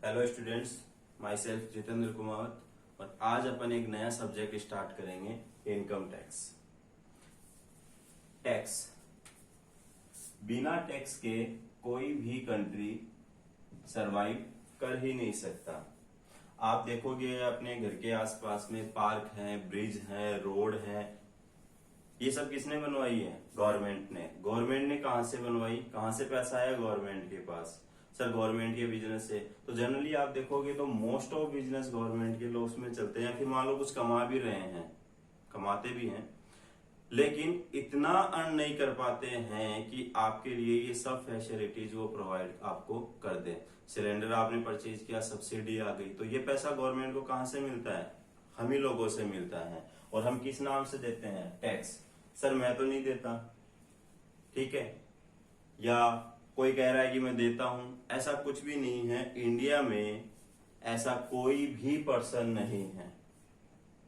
Hello students, my self Jitendra Kumar और आज अपन एक नया सब्जेक्ट स्टार्ट करेंगे, इनकम टैक्स। टैक्स, बिना टैक्स के कोई भी कंट्री सरवाइव कर ही नहीं सकता। आप देखोगे अपने घर के आसपास में पार्क हैं, ब्रिज हैं, रोड हैं, ये सब किसने बनवाई है? गवर्नमेंट ने। गवर्नमेंट ने कहां से बनवाई? कहां से पैसा आया गवर्नमेंट के पास? सर गवर्नमेंट के बिजनेस से। तो जनरली आप देखोगे तो मोस्ट ऑफ बिजनेस गवर्नमेंट के लॉस में चलते हैं, फिर मान लो कुछ कमा भी रहे हैं, कमाते भी हैं, लेकिन इतना अर्न नहीं कर पाते हैं कि आपके लिए ये सब फैसिलिटीज वो प्रोवाइड आपको कर दें। सिलेंडर आपने परचेज किया, सब्सिडी आ गई, तो ये पैसा गवर्नमेंट को कहां से मिलता है? हम ही लोगों से मिलता है। और हम किस नाम से देते हैं? टैक्स। सर मैं तो नहीं देता, ठीक है, या कोई कह रहा है कि मैं देता हूं, ऐसा कुछ भी नहीं है। इंडिया में ऐसा कोई भी पर्सन नहीं है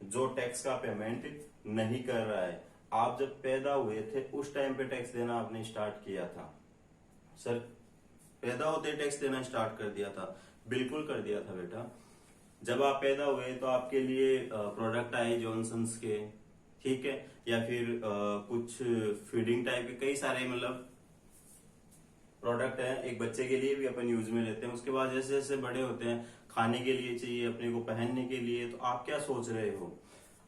जो टैक्स का पेमेंट नहीं कर रहा है। आप जब पैदा हुए थे उस टाइम पे टैक्स देना आपने स्टार्ट किया था? सर पैदा होते टैक्स देना स्टार्ट कर दिया था? बिल्कुल कर दिया था बेटा। जब आप पैदा हुए तो आपके लिए प्रोडक्ट आए जॉनसन्स के, ठीक है, या फिर कुछ फीडिंग टाइप के कई सारे मतलब प्रोडक्ट है, एक बच्चे के लिए भी अपन यूज में लेते हैं। उसके बाद जैसे जैसे बड़े होते हैं, खाने के लिए चाहिए, अपने को पहनने के लिए, तो आप क्या सोच रहे हो?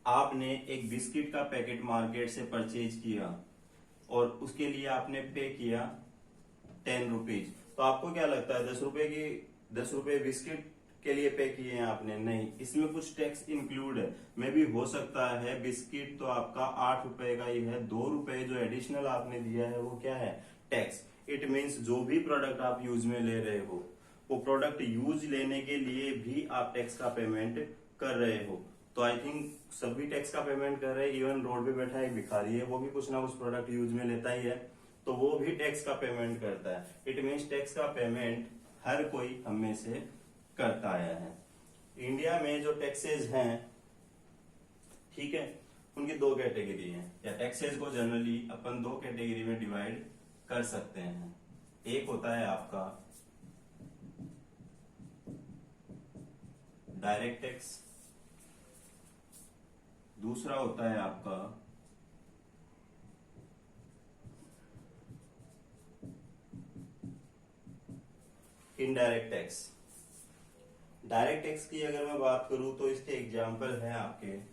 आपने एक बिस्किट का पैकेट मार्केट से परचेज किया और उसके लिए आपने पे किया 10 रुपीज, तो आपको क्या लगता है 10 रुपए बिस्किट के लिए पे किए हैं आपने? नहीं, इसमें कुछ टैक्स इंक्लूड है। मे भी हो सकता है बिस्किट तो आपका 8 रुपए का ही है, 2 रुपए जो एडिशनल आपने दिया है वो क्या है? टैक्स। इट मीन्स जो भी प्रोडक्ट आप यूज में ले रहे हो, वो प्रोडक्ट यूज लेने के लिए भी आप टैक्स का पेमेंट कर रहे हो। तो आई थिंक सभी टैक्स का पेमेंट कर रहे हैं। इवन रोड पे बैठा एक भिखारी है, वो भी कुछ ना कुछ प्रोडक्ट यूज में लेता ही है, तो वो भी टैक्स का पेमेंट करता है। इट मीन्स टैक्स का पेमेंट हर कोई हम में से करता आया है। इंडिया में जो टैक्सेस हैं, ठीक है, उनकी दो कैटेगरी हैं, या टैक्सेस को जनरली अपन दो कैटेगरी में डिवाइड कर सकते हैं। एक होता है आपका डायरेक्ट टैक्स, दूसरा होता है आपका इनडायरेक्ट टैक्स। डायरेक्ट टैक्स की अगर मैं बात करूं तो इसके एग्जाम्पल है आपके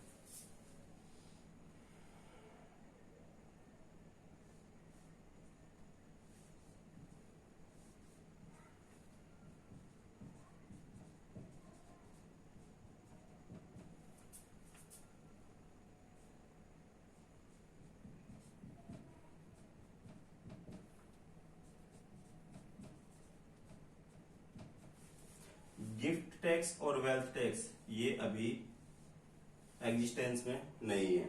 गिफ्ट टैक्स और वेल्थ टैक्स, ये अभी एग्जिस्टेंस में नहीं है,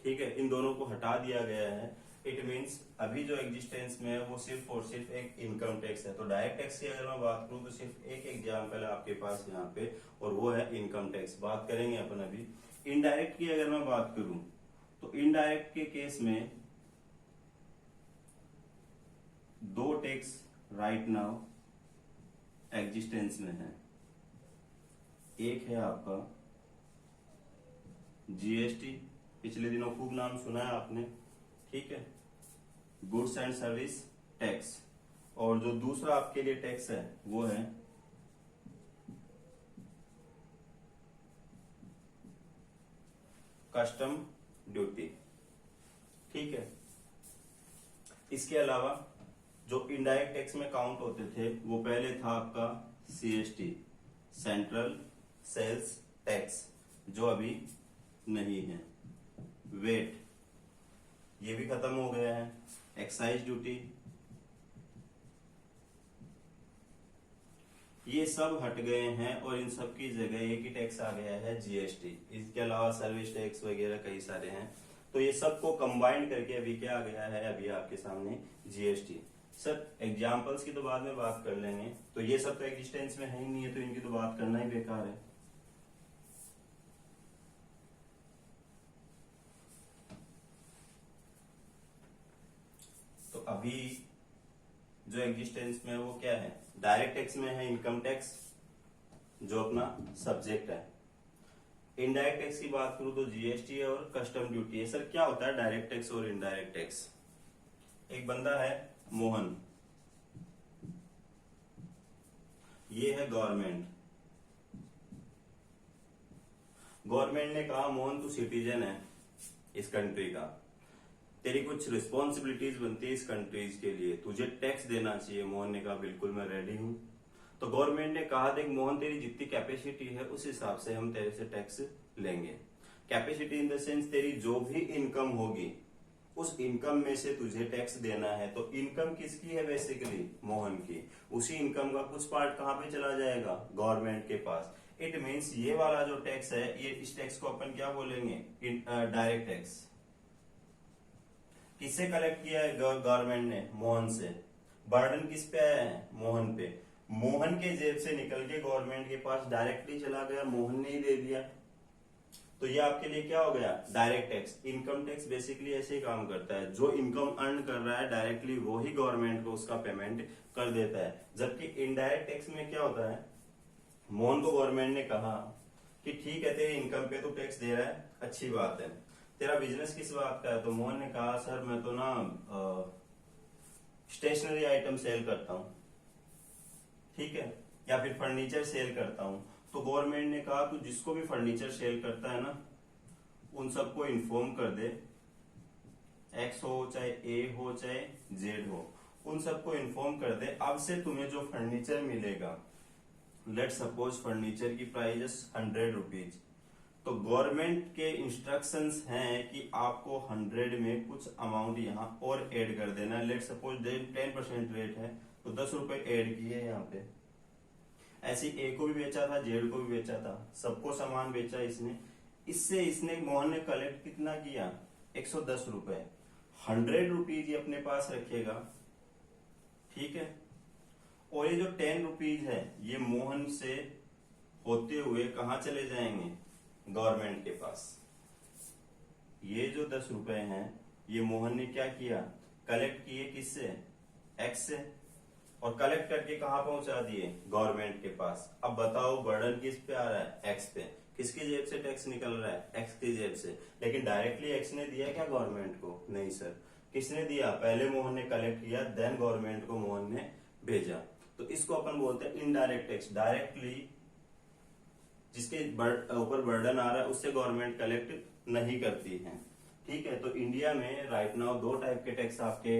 ठीक है, इन दोनों को हटा दिया गया है। इट मीन्स अभी जो एग्जिस्टेंस में है वो सिर्फ और सिर्फ एक इनकम टैक्स है। तो डायरेक्ट टैक्स की अगर मैं बात करूं तो सिर्फ एक एग्जाम्पल है आपके पास यहाँ पे, और वो है इनकम टैक्स। बात करेंगे अपन अभी इनडायरेक्ट की। अगर मैं बात करूं तो इनडायरेक्ट के केस में दो टैक्स राइट नाउ एग्जिस्टेंस में है। एक है आपका जीएसटी, पिछले दिनों खूब नाम सुना है आपने, ठीक है, गुड्स एंड सर्विस टैक्स। और जो दूसरा आपके लिए टैक्स है वो है कस्टम ड्यूटी, ठीक है। इसके अलावा जो इनडायरेक्ट टैक्स में काउंट होते थे वो पहले था आपका सीएसटी, सेंट्रल सेल्स टैक्स, जो अभी नहीं है। वेट, ये भी खत्म हो गया है। एक्साइज ड्यूटी, ये सब हट गए हैं और इन सब की जगह एक ही टैक्स आ गया है, जीएसटी। इसके अलावा सर्विस टैक्स वगैरह कई सारे हैं, तो ये सबको कंबाइन करके अभी क्या आ गया है? अभी आपके सामने जीएसटी। सर एग्जाम्पल्स की तो बाद में बात कर लेंगे, तो ये सब तो एग्जिस्टेंस में है ही नहीं है, तो इनकी तो बात करना ही बेकार है। तो अभी जो एग्जिस्टेंस में है वो क्या है? डायरेक्ट टैक्स में है इनकम टैक्स, जो अपना सब्जेक्ट है। इनडायरेक्ट टैक्स की बात करूं तो जीएसटी और कस्टम ड्यूटी है। सर क्या होता है डायरेक्ट टैक्स और इनडायरेक्ट टैक्स? एक बंदा है मोहन, ये है गवर्नमेंट। गवर्नमेंट ने कहा मोहन तू सिटीजन है इस कंट्री का, तेरी कुछ रिस्पॉन्सिबिलिटीज बनती है इस कंट्रीज के लिए, तुझे टैक्स देना चाहिए। मोहन ने कहा बिल्कुल मैं रेडी हूं। तो गवर्नमेंट ने कहा देख मोहन तेरी जितनी कैपेसिटी है उस हिसाब से हम तेरे से टैक्स लेंगे। कैपेसिटी इन द सेंस तेरी जो भी इनकम होगी उस इनकम में से तुझे टैक्स देना है। तो इनकम किसकी है? बेसिकली मोहन की। उसी इनकम का कुछ पार्ट कहां पे चला जाएगा? गवर्नमेंट के पास। इट मीन्स ये वाला जो टैक्स है, ये इस टैक्स को अपन क्या बोलेंगे? Direct tax. किससे कलेक्ट किया है गवर्नमेंट ने? मोहन से। बर्डन किस पे आया है? मोहन पे। मोहन के जेब से निकल के गवर्नमेंट के पास डायरेक्टली चला गया, मोहन ने ही दे दिया। तो ये आपके लिए क्या हो गया? Direct tax. Income tax basically ऐसे ही काम करता है, जो इनकम अर्न कर रहा है डायरेक्टली वो ही गवर्नमेंट को उसका पेमेंट कर देता है। जबकि इनडायरेक्ट टैक्स में क्या होता है? मोहन को गवर्नमेंट ने कहा कि ठीक है तेरी इनकम पे तो टैक्स दे रहा है, अच्छी बात है, तेरा बिजनेस किस बात का है? तो मोहन ने कहा सर मैं तो ना स्टेशनरी आइटम सेल करता हूं, ठीक है, या फिर फर्नीचर सेल करता हूं। तो गवर्नमेंट ने कहा तू जिसको भी फर्नीचर सेल करता है ना उन सबको इन्फॉर्म कर दे, एक्स हो चाहे ए हो चाहे जेड हो, उन सबको इन्फॉर्म कर दे अब से तुम्हें जो फर्नीचर मिलेगा, लेट सपोज फर्नीचर की प्राइस 100 रुपीज, तो गवर्नमेंट के इंस्ट्रक्शंस हैं कि आपको 100 में कुछ अमाउंट यहाँ और ऐड कर देना है। लेट सपोज 10% रेट है तो 10 रुपए ऐड किए यहाँ पे। ऐसे ए को भी बेचा था, जेड को भी बेचा था, सबको सामान बेचा इसने। इससे इसने मोहन ने कलेक्ट कितना किया? 110 रुपए। 100 रुपीज ये अपने पास रखेगा, ठीक है। और ये जो 10 रुपीज है ये मोहन से होते हुए कहाँ चले जाएंगे? गवर्नमेंट के पास। ये जो 10 रुपए हैं ये मोहन ने क्या किया? कलेक्ट किए किससे? एक्स से। और कलेक्ट करके कहाँ पहुंचा दिए? गवर्नमेंट के पास। अब बताओ बर्डन किस पे आ रहा है? एक्स पे। किसकी जेब से टैक्स निकल रहा है? एक्स की जेब से। लेकिन डायरेक्टली एक्स ने दिया क्या गवर्नमेंट को? नहीं सर। किसने दिया? पहले मोहन ने कलेक्ट किया, देन गवर्नमेंट को मोहन ने भेजा। तो इसको अपन बोलते हैं इनडायरेक्ट टैक्स। डायरेक्टली जिसके ऊपर बर्डन आ रहा है उससे गवर्नमेंट कलेक्ट नहीं करती है, ठीक है। तो इंडिया में राइट नाउ 2 टाइप के टैक्स आपके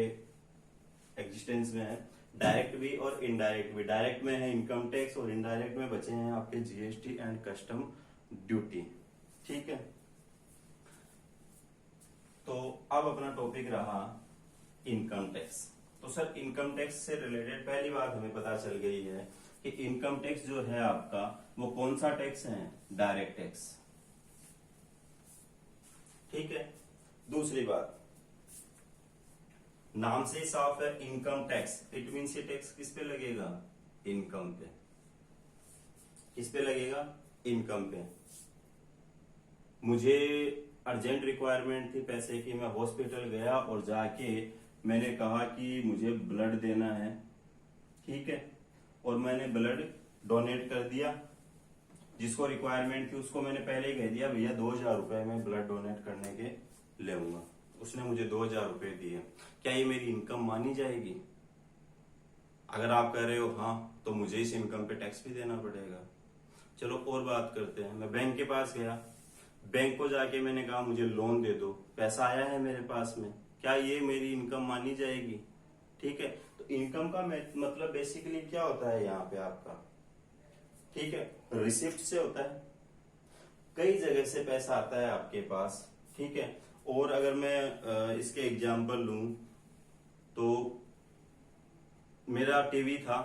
एग्जिस्टेंस में है, डायरेक्ट भी और इनडायरेक्ट भी। डायरेक्ट में है इनकम टैक्स और इनडायरेक्ट में बचे हैं आपके जीएसटी एंड कस्टम ड्यूटी, ठीक है। तो अब अपना टॉपिक रहा इनकम टैक्स। तो सर इनकम टैक्स से रिलेटेड पहली बात हमें पता चल गई है कि इनकम टैक्स जो है आपका वो कौन सा टैक्स है? डायरेक्ट टैक्स, ठीक है। दूसरी बात, नाम से ही साफ है इनकम टैक्स। इट मीन्स ये टैक्स किस पे लगेगा? इनकम पे। किस पे लगेगा? इनकम पे। मुझे अर्जेंट रिक्वायरमेंट थी पैसे की, मैं हॉस्पिटल गया और जाके मैंने कहा कि मुझे ब्लड देना है, ठीक है, और मैंने ब्लड डोनेट कर दिया। जिसको रिक्वायरमेंट थी उसको मैंने पहले ही कह दिया भैया 2000 रुपए मैं ब्लड डोनेट करने के लेऊंगा, उसने मुझे 2000 रुपए दिए। क्या ये मेरी इनकम मानी जाएगी? अगर आप कह रहे हो हाँ, तो मुझे इस इनकम पे टैक्स भी देना पड़ेगा। चलो और बात करते हैं। मैं बैंक के पास गया, बैंक को जाके मैंने कहा मुझे लोन दे दो, पैसा आया है मेरे पास में, क्या ये मेरी इनकम मानी जाएगी? ठीक है। तो इनकम का मतलब बेसिकली क्या होता है यहाँ पे आपका, ठीक है, रिसिप्ट से होता है। कई जगह से पैसा आता है आपके पास, ठीक है। और अगर मैं इसके एग्जाम्पल लूं तो मेरा टीवी था,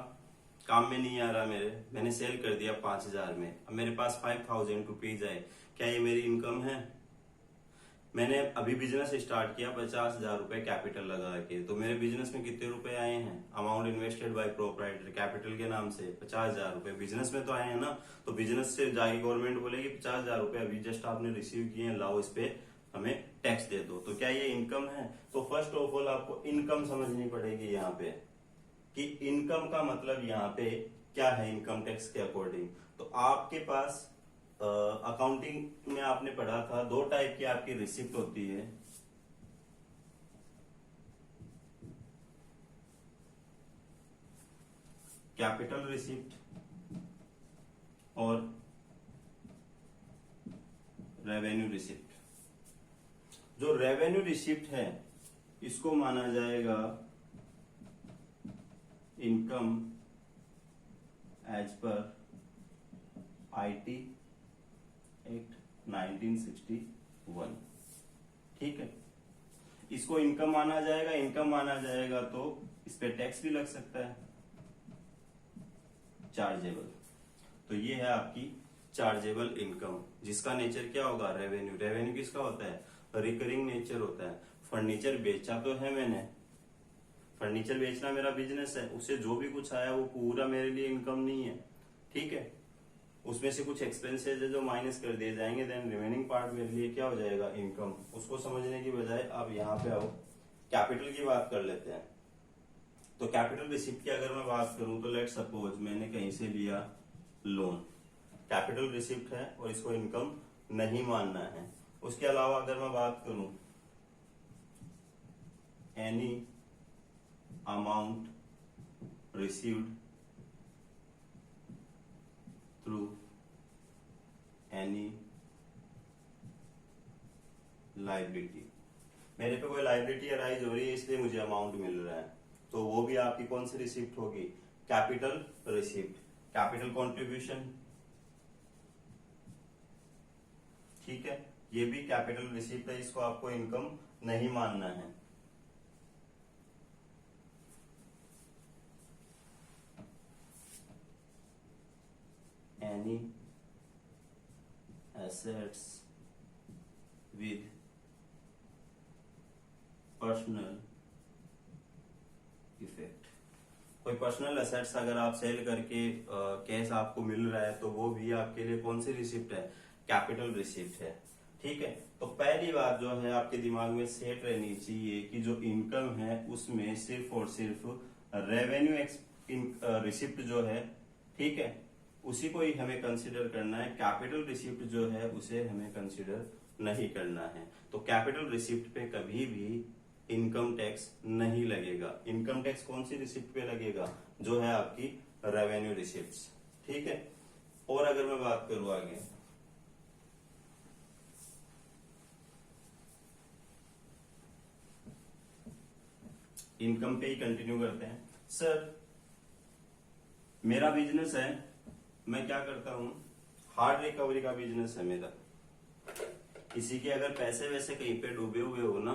काम में नहीं आ रहा मेरे, मैंने सेल कर दिया 5000 में, अब मेरे पास 5000 रुपीज आए, क्या ये मेरी इनकम है? मैंने अभी बिजनेस स्टार्ट किया 50,000 रुपए कैपिटल लगा के, तो मेरे बिजनेस में कितने रुपए आए हैं? Amount invested bye proprietor capital के नाम से 50,000 रुपए बिजनेस में तो आए हैं ना। तो बिजनेस से जाएगी गवर्नमेंट बोलेगी 50,000 रुपए अभी जस्ट आपने रिसीव किए हैं, लाओ इस पे हमें टैक्स दे दो। तो क्या ये इनकम है? तो फर्स्ट ऑफ ऑल आपको इनकम समझनी पड़ेगी यहाँ पे कि इनकम का मतलब यहाँ पे क्या है इनकम टैक्स के अकॉर्डिंग। तो आपके पास अकाउंटिंग में आपने पढ़ा था दो टाइप की आपकी रिसिप्ट होती है। कैपिटल रिसिप्ट और रेवेन्यू रिसिप्ट। जो रेवेन्यू रिसिप्ट है इसको माना जाएगा income as per IT act 1961। ठीक है, इसको इनकम माना जाएगा। इनकम माना जाएगा तो इस पे टैक्स भी लग सकता है, चार्जेबल। तो ये है आपकी चार्जेबल इनकम, जिसका नेचर क्या होगा, रेवेन्यू। रेवेन्यू किसका होता है, रिकरिंग नेचर होता है। फर्नीचर बेचा तो है मैंने, फर्नीचर बेचना मेरा बिजनेस है, उससे जो भी कुछ आया वो पूरा मेरे लिए इनकम नहीं है। ठीक है, उसमें से कुछ एक्सपेंसेस है जो माइनस कर दिए जाएंगे, देन रिमेनिंग पार्ट मेरे लिए क्या हो जाएगा, इनकम। उसको समझने की बजाय आप यहाँ पे आओ, कैपिटल की बात कर लेते हैं। तो कैपिटल रिसिप्ट की अगर मैं बात करूं तो लेट सपोज मैंने कहीं से लिया लोन, कैपिटल रिसिप्ट है और इसको इनकम नहीं मानना है। उसके अलावा अगर मैं बात करूं any amount received through any liability, मेरे पे कोई लाइबिलिटी अराइज हो रही है इसलिए मुझे अमाउंट मिल रहा है, तो वो भी आपकी कौन सी रिसिप्ट होगी, कैपिटल रिसिप्ट। कैपिटल कॉन्ट्रीब्यूशन, ठीक है, ये भी कैपिटल रिसिप्ट है, इसको आपको इनकम नहीं मानना है। Any assets with personal effect, कोई पर्सनल एसेट्स अगर आप सेल करके कैश आपको मिल रहा है तो वो भी आपके लिए कौन सी रिसिप्ट है, कैपिटल रिसिप्ट है। ठीक है, तो पहली बात जो है आपके दिमाग में सेट रहनी चाहिए कि जो इनकम है उसमें सिर्फ और सिर्फ रेवेन्यू रिसिप्ट जो है, ठीक है, उसी को ही हमें कंसिडर करना है। कैपिटल रिसिप्ट जो है उसे हमें कंसिडर नहीं करना है। तो कैपिटल रिसिप्ट पे कभी भी इनकम टैक्स नहीं लगेगा। इनकम टैक्स कौन सी रिसिप्ट पे लगेगा, जो है आपकी रेवेन्यू रिसिप्ट्स। ठीक है, और अगर मैं बात करूं आगे, इनकम पे ही कंटिन्यू करते हैं। सर मेरा बिजनेस है, मैं क्या करता हूं, हार्ड रिकवरी का बिजनेस है मेरा। किसी के अगर पैसे वैसे कहीं पे डूबे हुए हो ना,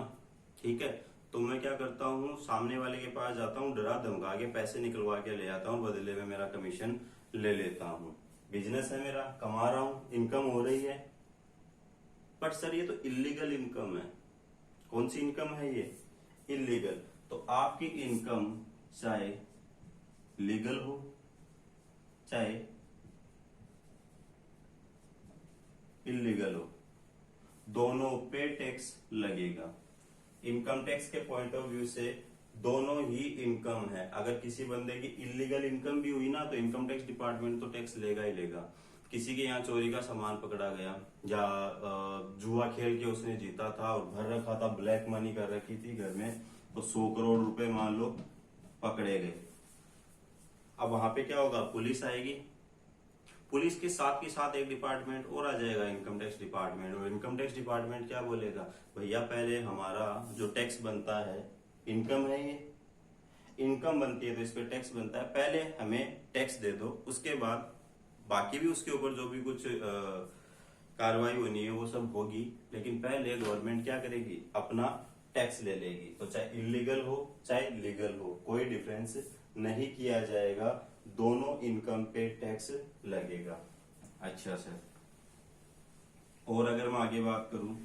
ठीक है, तो मैं क्या करता हूँ, सामने वाले के पास जाता हूँ, डरा धमका के पैसे निकलवा के ले आता हूँ, बदले में मेरा कमीशन ले लेता हूँ। बिजनेस है मेरा, कमा रहा हूँ, इनकम हो रही है, बट सर ये तो इलीगल इनकम है। कौन सी इनकम है ये, इलीगल। तो आपकी इनकम चाहे लीगल हो चाहे इलीगल हो, दोनों पे टैक्स लगेगा। इनकम टैक्स के पॉइंट ऑफ व्यू से दोनों ही इनकम है। अगर किसी बंदे की इलीगल इनकम भी हुई ना तो इनकम टैक्स डिपार्टमेंट तो टैक्स लेगा ही लेगा। किसी के यहाँ चोरी का सामान पकड़ा गया या जुआ खेल के उसने जीता था और भर रखा था, ब्लैक मनी कर रखी थी घर में, तो 100 करोड़ रुपए मान लो पकड़े गए। अब वहां पे क्या होगा, पुलिस आएगी, पुलिस के साथ एक डिपार्टमेंट और आ जाएगा, इनकम टैक्स डिपार्टमेंट। और इनकम टैक्स डिपार्टमेंट क्या बोलेगा, भैया पहले हमारा जो टैक्स बनता है, इनकम है ये, इनकम बनती है तो इस पे टैक्स बनता है, पहले हमें टैक्स दे दो, उसके बाद बाकी भी उसके ऊपर जो भी कुछ कार्रवाई होनी है वो सब होगी, लेकिन पहले गवर्नमेंट क्या करेगी, अपना टैक्स ले लेगी। तो चाहे इलीगल हो चाहे लीगल हो, कोई डिफरेंस नहीं किया जाएगा, दोनों इनकम पे टैक्स लगेगा। अच्छा सर, और अगर मैं आगे बात करूं,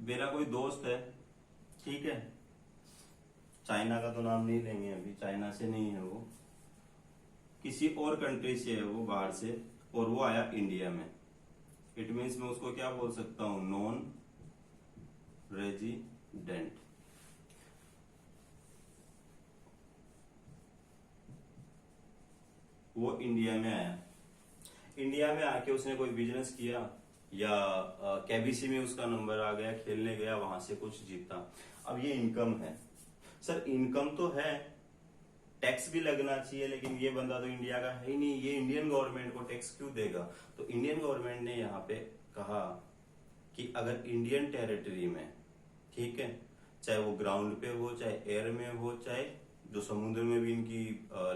मेरा कोई दोस्त है, ठीक है, चाइना का तो नाम नहीं लेंगे अभी, चाइना से नहीं है वो, किसी और कंट्री से है वो, बाहर से, और वो आया इंडिया में। इट मीन्स मैं उसको क्या बोल सकता हूं, नॉन रेजिडेंट। इंडिया में आया, इंडिया में आके उसने कोई बिजनेस किया या केबीसी में उसका नंबर आ गया, खेलने गया, वहां से कुछ जीता। अब ये इनकम है सर, इनकम तो है, टैक्स भी लगना चाहिए, लेकिन ये बंदा तो इंडिया का है ही नहीं, ये इंडियन गवर्नमेंट को टैक्स क्यों देगा? तो इंडियन गवर्नमेंट ने यहाँ पे कहा कि अगर इंडियन टेरिटरी में, ठीक है, चाहे वो ग्राउंड पे हो, चाहे एयर में हो, चाहे जो समुद्र में भी इनकी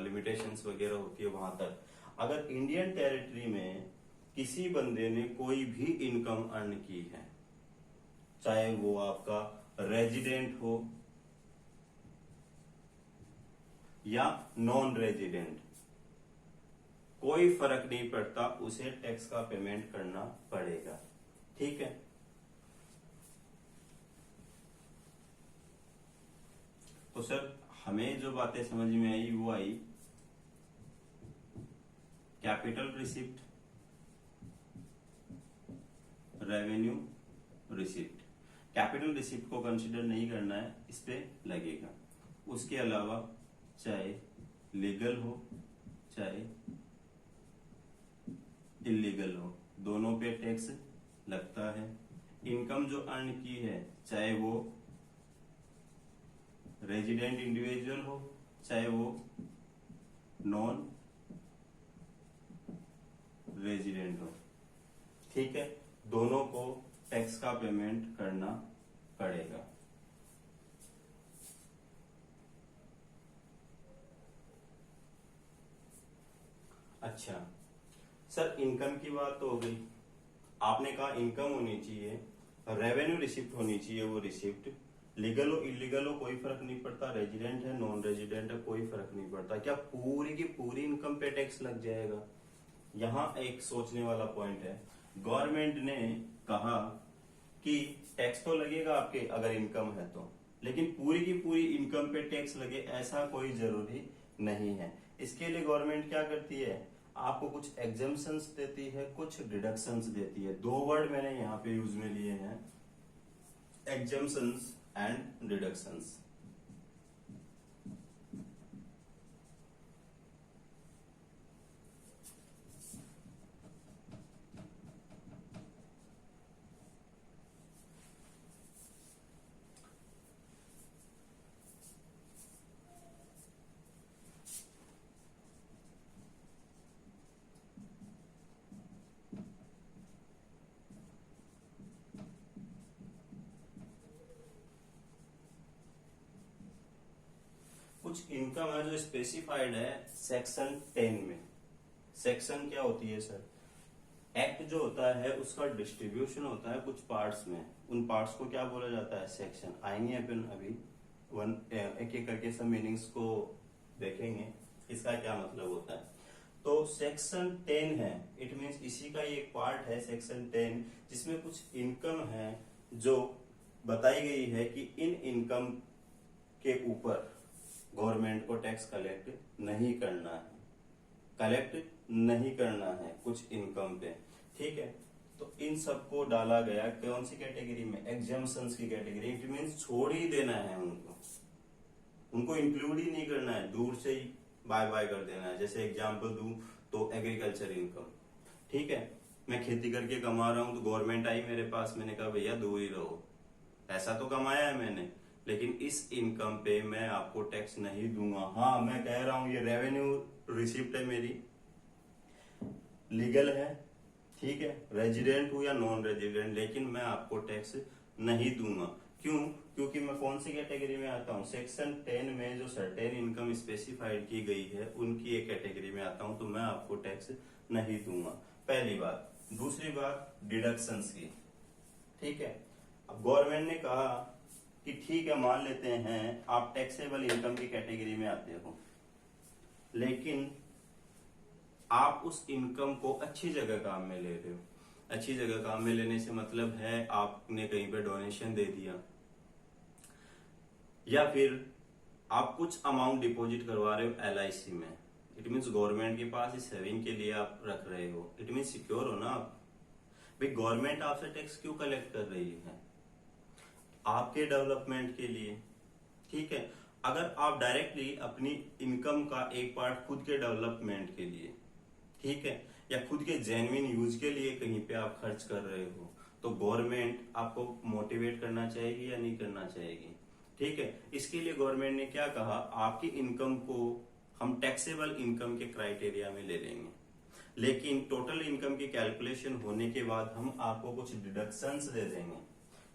लिमिटेशंस वगैरह होती है वहां तक, अगर इंडियन टेरिटरी में किसी बंदे ने कोई भी इनकम अर्न की है, चाहे वो आपका रेजिडेंट हो या नॉन रेजिडेंट, कोई फर्क नहीं पड़ता, उसे टैक्स का पेमेंट करना पड़ेगा। ठीक है, तो सर हमें जो बातें समझ में आई वो आई capital receipt, revenue receipt. Capital receipt को कंसीडर नहीं करना है, इस पे लगेगा। उसके अलावा चाहे लीगल हो चाहे इलीगल हो, दोनों पे टैक्स लगता है। इनकम जो अर्न की है, चाहे वो रेजिडेंट इंडिविजुअल हो चाहे वो नॉन रेजिडेंट हो, ठीक है, दोनों को टैक्स का पेमेंट करना पड़ेगा। अच्छा सर, इनकम की बात तो हो गई, आपने कहा इनकम होनी चाहिए, रेवेन्यू रिसिप्ट होनी चाहिए, वो रिसिप्ट लीगल हो इलीगल हो कोई फर्क नहीं पड़ता, रेजिडेंट है नॉन रेजिडेंट है कोई फर्क नहीं पड़ता, क्या पूरी की पूरी इनकम पे टैक्स लग जाएगा? यहाँ एक सोचने वाला पॉइंट है। गवर्नमेंट ने कहा कि टैक्स तो लगेगा आपके अगर इनकम है तो, लेकिन पूरी की पूरी इनकम पे टैक्स लगे ऐसा कोई जरूरी नहीं है। इसके लिए गवर्नमेंट क्या करती है, आपको कुछ एग्जम्पशंस देती है, कुछ डिडक्शंस देती है। दो वर्ड मैंने यहाँ पे यूज में लिए हैं, एग्जम्पशंस एंड डिडक्शंस। कुछ इनकम है जो स्पेसिफाइड है सेक्शन 10 में। सेक्शन क्या होती है सर? एक्ट जो होता है उसका डिस्ट्रीब्यूशन होता है कुछ पार्ट्स में, उन पार्ट्स को क्या बोला जाता है? सेक्शन। आएंगे अपन अभी एक एक करके सब मीनिंग्स को देखेंगे, इसका क्या मतलब होता है। तो सेक्शन 10 है, इट मीन्स इसी का ही एक पार्ट है सेक्शन 10, जिसमें कुछ इनकम है जो बताई गई है कि इन इनकम के ऊपर गवर्नमेंट को टैक्स कलेक्ट नहीं करना है, कलेक्ट नहीं करना है कुछ इनकम पे, ठीक है। तो इन सबको डाला गया कौन सी कैटेगरी में? एग्जम्पशंस की कैटेगरी। इट मीन्स छोड़ ही देना है उनको, उनको इंक्लूड ही नहीं करना है, दूर से ही बाय बाय कर देना है। जैसे एग्जांपल दूं तो एग्रीकल्चर इनकम, ठीक है, मैं खेती करके कमा रहा हूं तो गवर्नमेंट आई मेरे पास, मैंने कहा भैया दूर ही रहो, पैसा तो कमाया है मैंने, लेकिन इस इनकम पे मैं आपको टैक्स नहीं दूंगा। हाँ, मैं कह रहा हूं ये रेवेन्यू रिसिप्ट है मेरी, लीगल है, ठीक है, रेजिडेंट हूं या नॉन रेजिडेंट, लेकिन मैं आपको टैक्स नहीं दूंगा। क्यों? क्योंकि मैं कौन सी कैटेगरी में आता हूँ? सेक्शन 10 में जो सर्टेन इनकम स्पेसिफाइड की गई है उनकी एक कैटेगरी में आता हूँ, तो मैं आपको टैक्स नहीं दूंगा। पहली बात। दूसरी बात डिडक्शंस की, ठीक है। अब गवर्नमेंट ने कहा कि ठीक है, मान लेते हैं आप टैक्सेबल इनकम की कैटेगरी में आते हो, लेकिन आप उस इनकम को अच्छी जगह काम में ले रहे हो। अच्छी जगह काम में लेने से मतलब है आपने कहीं पे डोनेशन दे दिया, या फिर आप कुछ अमाउंट डिपॉजिट करवा रहे हो LIC में। इट मीन्स गवर्नमेंट के पास इस सेविंग के लिए आप रख रहे हो, इट मीन्स सिक्योर हो ना आप। भाई गवर्नमेंट आपसे टैक्स क्यों कलेक्ट कर रही है? आपके डेवलपमेंट के लिए, ठीक है। अगर आप डायरेक्टली अपनी इनकम का एक पार्ट खुद के डेवलपमेंट के लिए ठीक है, या खुद के जेन्युइन यूज के लिए कहीं पे आप खर्च कर रहे हो, तो गवर्नमेंट आपको मोटिवेट करना चाहेगी या नहीं करना चाहेगी। ठीक है, इसके लिए गवर्नमेंट ने क्या कहा, आपकी इनकम को हम टैक्सेबल इनकम के क्राइटेरिया में ले लेंगे, लेकिन टोटल इनकम की कैलकुलेशन होने के बाद हम आपको कुछ डिडक्शंस दे देंगे।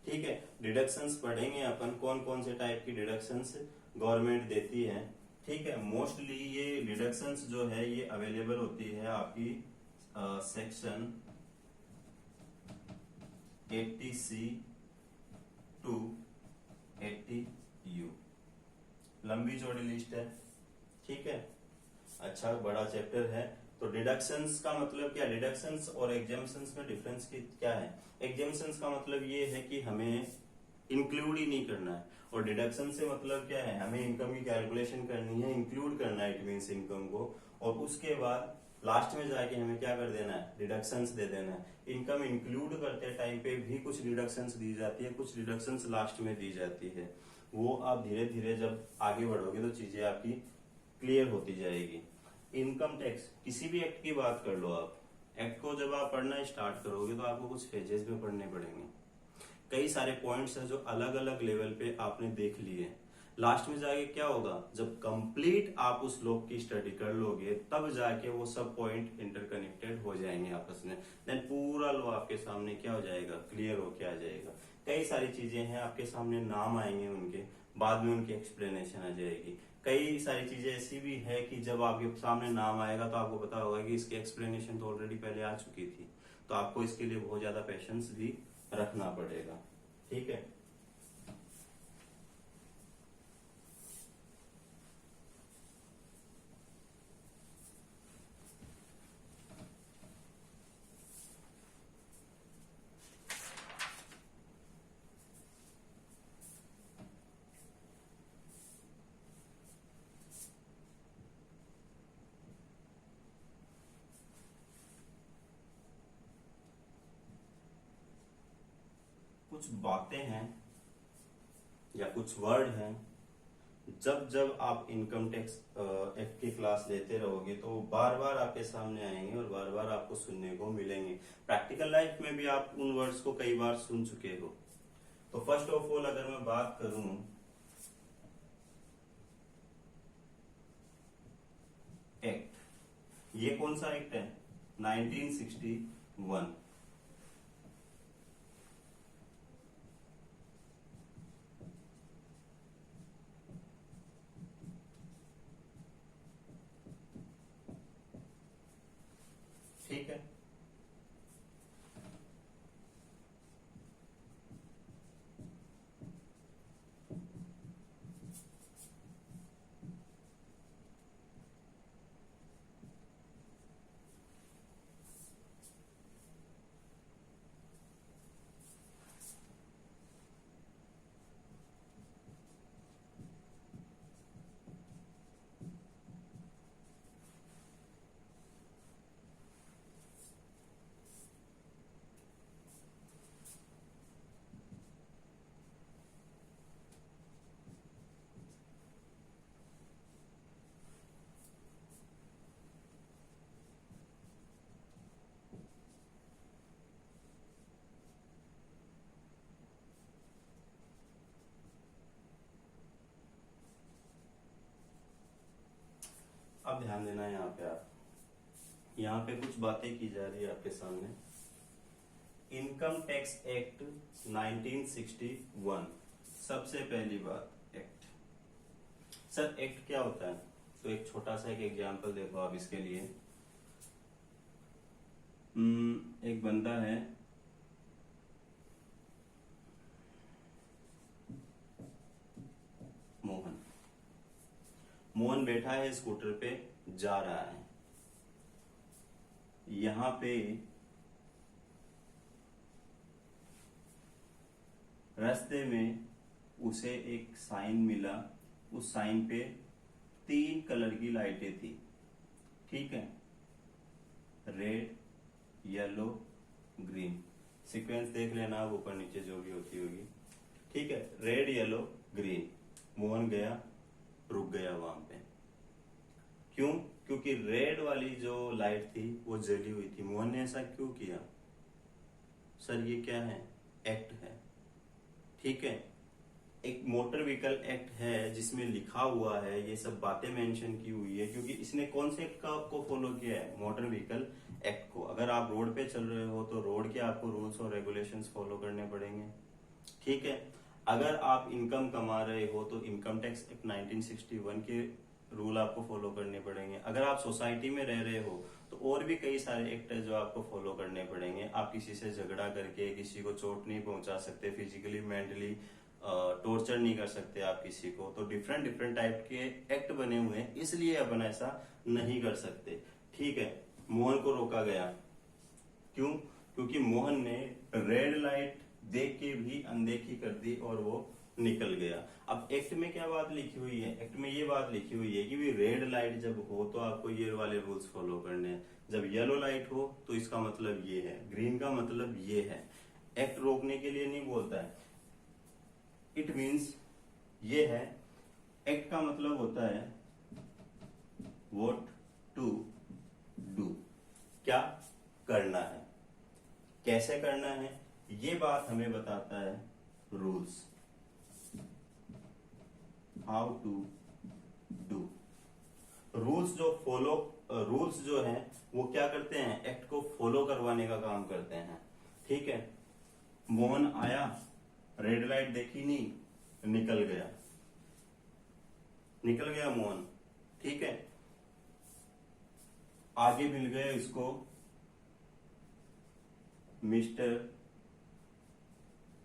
ठीक है, डिडक्शंस पढ़ेंगे अपन, कौन कौन से टाइप की डिडक्शंस गवर्नमेंट देती है। ठीक है, मोस्टली ये डिडक्शंस जो है ये अवेलेबल होती है आपकी सेक्शन 80C टू 80U, लंबी चौड़ी लिस्ट है। ठीक है, अच्छा बड़ा चैप्टर है। तो डिडक्शंस का मतलब क्या, डिडक्शंस और एग्जाम्पशंस में डिफरेंस क्या है। एग्जाम्पशंस का मतलब ये है कि हमें इंक्लूड ही नहीं करना है, और डिडक्शन से मतलब क्या है, हमें इनकम की कैलकुलेशन करनी है, इंक्लूड करना है, इट मीन्स इनकम को, और उसके बाद लास्ट में जाके हमें क्या कर देना है, डिडक्शंस दे देना है। इनकम इंक्लूड करते टाइम पे भी कुछ डिडक्शंस दी जाती है, कुछ डिडक्शंस लास्ट में दी जाती है। वो आप धीरे धीरे जब आगे बढ़ोगे तो चीजें आपकी क्लियर होती जाएगी। इनकम टैक्स, किसी भी एक्ट की बात कर लो आप, एक्ट को जब आप पढ़ना स्टार्ट करोगे तो आपको कुछ फेजेस में पढ़ने पड़ेंगे, कई सारे पॉइंट्स हैं जो अलग अलग लेवल पे आपने देख लिए। लास्ट में जाके क्या होगा, जब कंप्लीट आप उस लॉ की स्टडी कर लोगे तब जाके वो सब पॉइंट इंटरकनेक्टेड हो जाएंगे आपस में, देन पूरा लॉ आपके सामने क्या हो जाएगा, क्लियर होके आ जाएगा। कई सारी चीजें हैं आपके सामने, नाम आएंगे उनके, बाद में उनकी एक्सप्लेनेशन आ जाएगी। कई सारी चीजें ऐसी भी है कि जब आपके सामने नाम आएगा तो आपको पता होगा कि इसकी एक्सप्लेनेशन तो ऑलरेडी पहले आ चुकी थी, तो आपको इसके लिए बहुत ज्यादा पेशेंस भी रखना पड़ेगा। ठीक है, कुछ बातें हैं या कुछ वर्ड हैं, जब जब आप इनकम टैक्स एक्ट की क्लास लेते रहोगे तो बार बार आपके सामने आएंगे और बार बार आपको सुनने को मिलेंगे। प्रैक्टिकल लाइफ में भी आप उन वर्ड्स को कई बार सुन चुके हो। तो फर्स्ट ऑफ ऑल अगर मैं बात करूं, एक्ट, ये कौन सा एक्ट है, 1961। ठीक है, अब ध्यान देना है यहाँ पे, आप यहाँ पे कुछ बातें की जा रही है आपके सामने। इनकम टैक्स एक्ट 1961, सबसे पहली बात, एक्ट। सर एक्ट क्या होता है, तो एक छोटा सा एक एग्जांपल देखो आप इसके लिए। एक बंदा है, मोहन। मोहन बैठा है स्कूटर पे, जा रहा है। यहां पे रास्ते में उसे एक साइन मिला, उस साइन पे 3 कलर की लाइटें थी। ठीक है, रेड, येलो, ग्रीन, सीक्वेंस देख लेना आप, ऊपर नीचे जो भी होती होगी। ठीक है, रेड, येलो, ग्रीन। मोहन गया, रुक गया वहां पे। क्यों, क्योंकि रेड वाली जो लाइट थी वो जली हुई थी। मोहन ने ऐसा क्यों किया? सर ये क्या है? एक्ट है। ठीक है, एक मोटर व्हीकल एक्ट है जिसमें लिखा हुआ है, ये सब बातें मेंशन की हुई है, क्योंकि इसने कौन से एक्ट का आपको फॉलो किया है? मोटर व्हीकल एक्ट को। अगर आप रोड पे चल रहे हो तो रोड के आपको रूल्स और रेगुलेशंस फॉलो करने पड़ेंगे। ठीक है, अगर आप इनकम कमा रहे हो तो इनकम टैक्स एक्ट 1961 के रूल आपको फॉलो करने पड़ेंगे। अगर आप सोसाइटी में रह रहे हो तो और भी कई सारे एक्ट है जो आपको फॉलो करने पड़ेंगे। आप किसी से झगड़ा करके किसी को चोट नहीं पहुंचा सकते, फिजिकली मेंटली टॉर्चर नहीं कर सकते आप किसी को। तो डिफरेंट डिफरेंट टाइप के एक्ट बने हुए हैं, इसलिए अपन ऐसा नहीं कर सकते। ठीक है, मोहन को रोका गया। क्यों? क्योंकि मोहन ने रेड लाइट देख के भी अनदेखी कर दी और वो निकल गया। अब एक्ट में क्या बात लिखी हुई है? एक्ट में ये बात लिखी हुई है कि भी रेड लाइट जब हो तो आपको ये वाले रूल्स फॉलो करने हैं, जब येलो लाइट हो तो इसका मतलब ये है, ग्रीन का मतलब ये है। एक्ट रोकने के लिए नहीं बोलता है, इट मीन्स ये है। एक्ट का मतलब होता है व्हाट टू डू, क्या करना है, कैसे करना है, ये बात हमें बताता है rules, how to do. Rules जो फॉलो, रूल्स जो हैं वो क्या करते हैं? एक्ट को फॉलो करवाने का काम करते हैं। ठीक है, मोहन आया, रेड लाइट देखी नहीं, निकल गया, निकल गया मोहन। ठीक है, आगे मिल गए इसको मिस्टर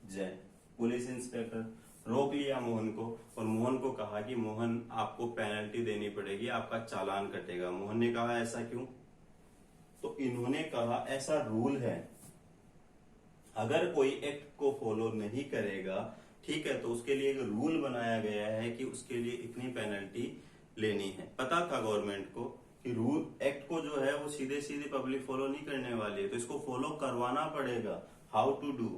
जैन, पुलिस इंस्पेक्टर, रोक लिया मोहन को और मोहन को कहा कि मोहन आपको पेनल्टी देनी पड़ेगी, आपका चालान कटेगा। मोहन ने कहा ऐसा क्यों? तो इन्होंने कहा ऐसा रूल है, अगर कोई एक्ट को फॉलो नहीं करेगा, ठीक है, तो उसके लिए एक रूल बनाया गया है कि उसके लिए इतनी पेनल्टी लेनी है। पता था गवर्नमेंट को कि रूल एक्ट को जो है वो सीधे सीधे पब्लिक फॉलो नहीं करने वाली है, तो इसको फॉलो करवाना पड़ेगा। हाउ टू डू,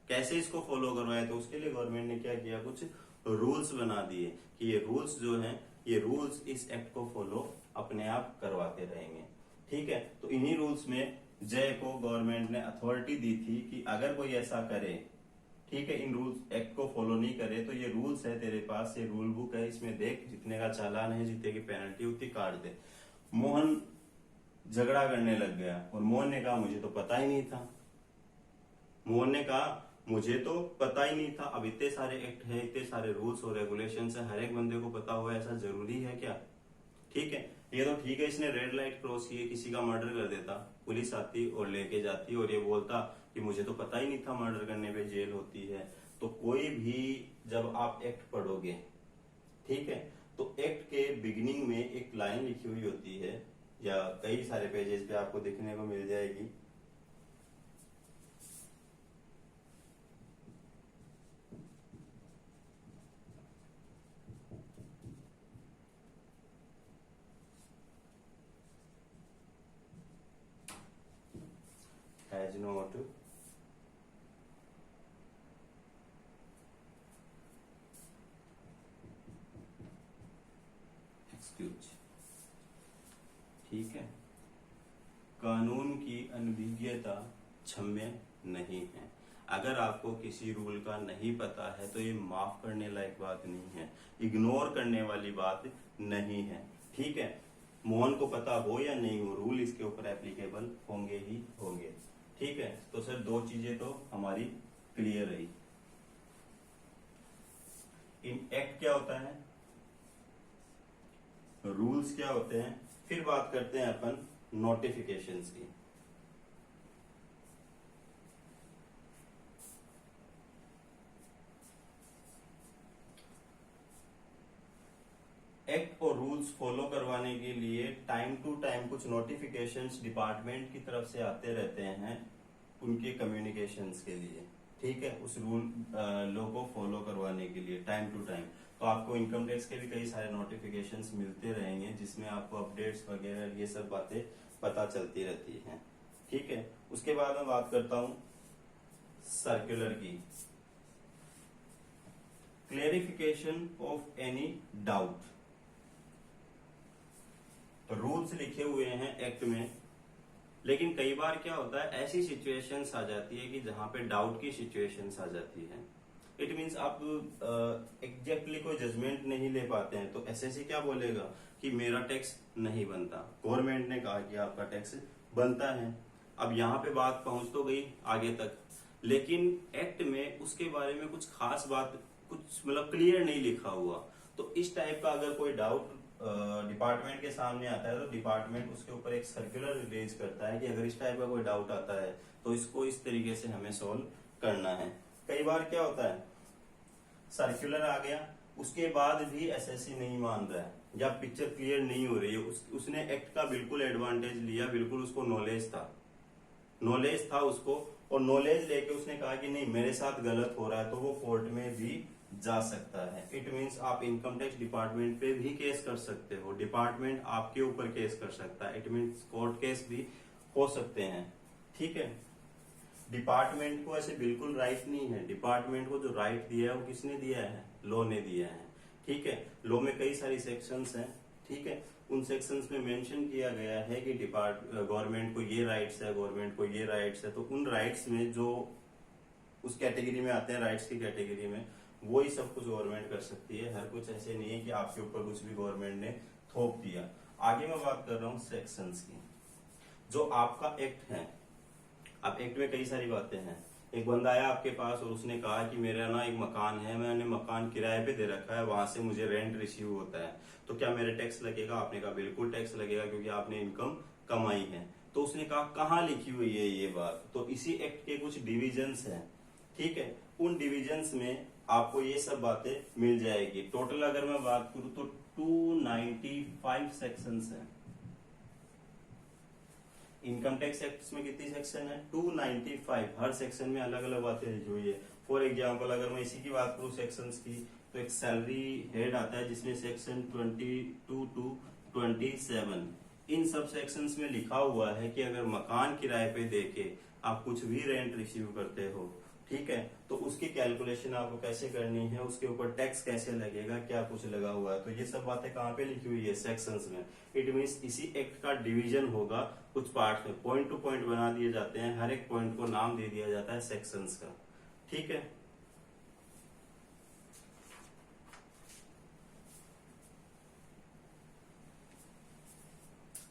कैसे इसको फॉलो करवाए? तो उसके लिए गवर्नमेंट ने क्या किया, कुछ रूल्स बना दिए कि ये रूल्स जो हैं, ये रूल्स इस एक्ट को फॉलो अपने आप करवाते रहेंगे। ठीक है, तो इन्हीं रूल्स में जय को गवर्नमेंट ने अथॉरिटी दी थी कि अगर कोई ऐसा करे, ठीक है, इन रूल्स एक्ट को फॉलो नहीं करे, तो ये रूल्स है तेरे पास, ये रूल बुक है, इसमें देख जितने का चालान है, जितने की पेनल्टी उतनी काट दे। मोहन झगड़ा करने लग गया और मोहन ने कहा मुझे तो पता ही नहीं था। मोहन ने कहा मुझे तो पता ही नहीं था। अब इतने सारे एक्ट है, इतने सारे रूल्स और रेगुलेशन है, हर एक बंदे को पता हुआ ऐसा जरूरी है क्या? ठीक है, ये तो ठीक है, इसने रेड लाइट क्रॉस की, किसी का मर्डर कर देता, पुलिस आती और लेके जाती और ये बोलता कि मुझे तो पता ही नहीं था मर्डर करने पे जेल होती है। तो कोई भी जब आप एक्ट पढ़ोगे, ठीक है, तो एक्ट के बिगिनिंग में एक लाइन लिखी हुई होती है, या कई सारे पेजेस पे आपको देखने को मिल जाएगी। Has not excuse. ठीक है, कानून की अनभिज्ञता क्षम्य नहीं है। अगर आपको किसी रूल का नहीं पता है तो ये माफ करने लायक बात नहीं है, इग्नोर करने वाली बात नहीं है। ठीक है, मोहन को पता हो या नहीं हो, रूल इसके ऊपर एप्लीकेबल होंगे ही होंगे। ठीक है, तो सर दो चीजें तो हमारी क्लियर रही। इन एक्ट क्या होता है, रूल्स क्या होते हैं, फिर बात करते हैं अपन नोटिफिकेशंस की। एक्ट और रूल्स फॉलो करवाने के लिए टाइम टू टाइम कुछ नोटिफिकेशंस डिपार्टमेंट की तरफ से आते रहते हैं उनके कम्युनिकेशंस के लिए। ठीक है, उस रूल लॉ को फॉलो करवाने के लिए टाइम टू टाइम। तो आपको इनकम टैक्स के भी कई सारे नोटिफिकेशंस मिलते रहेंगे जिसमें आपको अपडेट्स वगैरह ये सब बातें पता चलती रहती हैं। ठीक है, उसके बाद मैं बात करता हूं सर्कुलर की। Clarification of any doubt. Rules लिखे हुए हैं एक्ट में, लेकिन कई बार क्या होता है ऐसी सिचुएशंस आ जाती है कि जहां पे डाउट की सिचुएशंस आ जाती है। इट मीन्स आप एग्जैक्टली कोई जजमेंट नहीं ले पाते हैं, तो एसएससी क्या बोलेगा कि मेरा टैक्स नहीं बनता, गवर्नमेंट ने कहा कि आपका टैक्स बनता है। अब यहाँ पे बात पहुंच तो गई आगे तक, लेकिन एक्ट में उसके बारे में कुछ खास बात, कुछ मतलब क्लियर नहीं लिखा हुआ। तो इस टाइप का अगर कोई डाउट डिपार्टमेंट के सामने आता है तो डिपार्टमेंट उसके ऊपर एक सर्कुलर रिलीज करता है कि अगर इस टाइप का कोई डाउट आता है तो इसको इस तरीके से हमें सॉल्व करना है। कई बार क्या होता है सर्कुलर आ गया, उसके बाद भी एसएससी नहीं मान रहा है या पिक्चर क्लियर नहीं हो रही है, उसने एक्ट का बिल्कुल एडवांटेज लिया, बिल्कुल उसको नॉलेज था उसको, और नॉलेज लेके उसने कहा कि नहीं मेरे साथ गलत हो रहा है, तो वो कोर्ट में भी जा सकता है। इट मीन्स आप इनकम टैक्स डिपार्टमेंट पे भी केस कर सकते हो, डिपार्टमेंट आपके ऊपर केस कर सकता है। इट मीन्स कोर्ट केस भी हो सकते हैं। ठीक है, डिपार्टमेंट को ऐसे बिल्कुल राइट नहीं है। डिपार्टमेंट को जो राइट दिया है वो किसने दिया है? लॉ ने दिया है। ठीक है, लॉ में कई सारी सेक्शंस हैं। ठीक है, उन सेक्शंस में मेंशन किया गया है कि गवर्नमेंट को ये राइट्स है, गवर्नमेंट को ये राइट्स है। तो उन राइट्स में जो उस कैटेगरी में आते हैं, राइट्स की कैटेगरी में, वो ही सब कुछ गवर्नमेंट कर सकती है। हर कुछ ऐसे नहीं है कि आपके ऊपर कुछ भी गवर्नमेंट ने थोप दिया। आगे मैं बात कर रहा हूँ सेक्शंस की। जो आपका एक्ट है, अब एक्ट में कई सारी बातें हैं। एक बंदा आया आपके पास और उसने कहा कि मेरा ना एक मकान है, मैंने मकान किराए पे दे रखा है, वहां से मुझे रेंट रिसीव होता है, तो क्या मेरे टैक्स लगेगा? आपने कहा बिल्कुल टैक्स लगेगा क्योंकि आपने इनकम कमाई है। तो उसने कहा कहाँ लिखी हुई है ये बात? तो इसी एक्ट के कुछ डिविजन्स हैं। ठीक है, उन डिविजन्स में आपको ये सब बातें मिल जाएगी। टोटल अगर मैं बात करूं तो 295 सेक्शंस हैं। इनकम टैक्स एक्ट में कितनी सेक्शन है? 295। हर सेक्शन में अलग अलग बातें लिखी हुई है। फॉर एग्जाम्पल अगर मैं इसी की बात करूं सेक्शंस की, तो एक सैलरी हेड आता है जिसमें सेक्शन 22 to 27। इन सब सेक्शंस में लिखा हुआ है कि अगर मकान किराए पे देके आप कुछ भी रेंट रिसीव करते हो, ठीक है, तो उसकी कैलकुलेशन आपको कैसे करनी है, उसके ऊपर टैक्स कैसे लगेगा, क्या कुछ लगा हुआ है। तो ये सब बातें कहाँ पे लिखी हुई है? सेक्शंस में। इट मीन्स इसी एक्ट का डिवीजन होगा कुछ पार्ट में, पॉइंट टू पॉइंट बना दिए जाते हैं, हर एक पॉइंट को नाम दे दिया जाता है सेक्शंस का। ठीक है,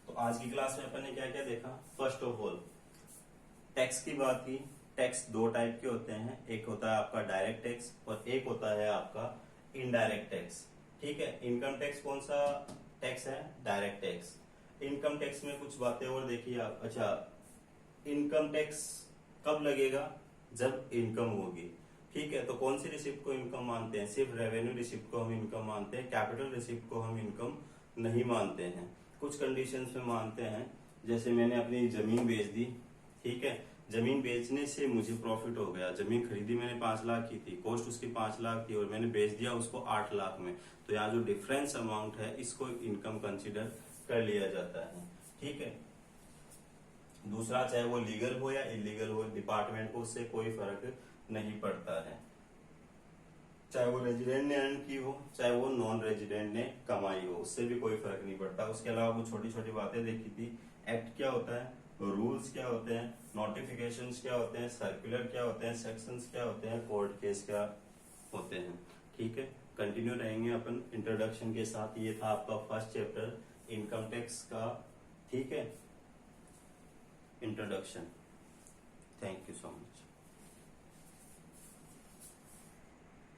तो आज की क्लास में अपन ने क्या क्या देखा? फर्स्ट ऑफ ऑल टैक्स की बात की। टैक्स दो टाइप के होते हैं, एक होता है आपका डायरेक्ट टैक्स और एक होता है आपका इनडायरेक्ट टैक्स। ठीक है, इनकम टैक्स कौन सा टैक्स है? Direct tax. इनकम टैक्स में कुछ बातें और देखिए आप। अच्छा, इनकम टैक्स कब लगेगा? जब इनकम होगी। ठीक है, तो कौन सी रिसिप्ट को इनकम मानते हैं? सिर्फ रेवेन्यू रिसिप्ट को हम इनकम मानते हैं, कैपिटल रिसिप्ट को हम इनकम नहीं मानते हैं। कुछ कंडीशंस में मानते हैं, जैसे मैंने अपनी जमीन बेच दी, ठीक है, जमीन बेचने से मुझे प्रॉफिट हो गया। जमीन खरीदी मैंने 5 लाख की थी, कॉस्ट उसकी 5 लाख थी और मैंने बेच दिया उसको 8 लाख में, तो यहाँ जो डिफरेंस अमाउंट है इसको इनकम कंसीडर कर लिया जाता है। ठीक है, दूसरा चाहे वो लीगल हो या इलीगल हो, डिपार्टमेंट को उससे कोई फर्क नहीं पड़ता है। चाहे वो रेजिडेंट ने अर्न की हो, चाहे वो नॉन रेजिडेंट ने कमाई हो, उससे भी कोई फर्क नहीं पड़ता। उसके अलावा कुछ छोटी छोटी बातें देखी थी। एक्ट क्या होता है, रूल्स क्या होते हैं, नोटिफिकेशंस क्या होते हैं, सर्कुलर क्या होते हैं, सेक्शंस क्या होते हैं, कोर्ट केस क्या होते हैं। ठीक है, कंटिन्यू रहेंगे अपन इंट्रोडक्शन के साथ। ये था आपका फर्स्ट चैप्टर इनकम टैक्स का। ठीक है, introduction. Thank you so much.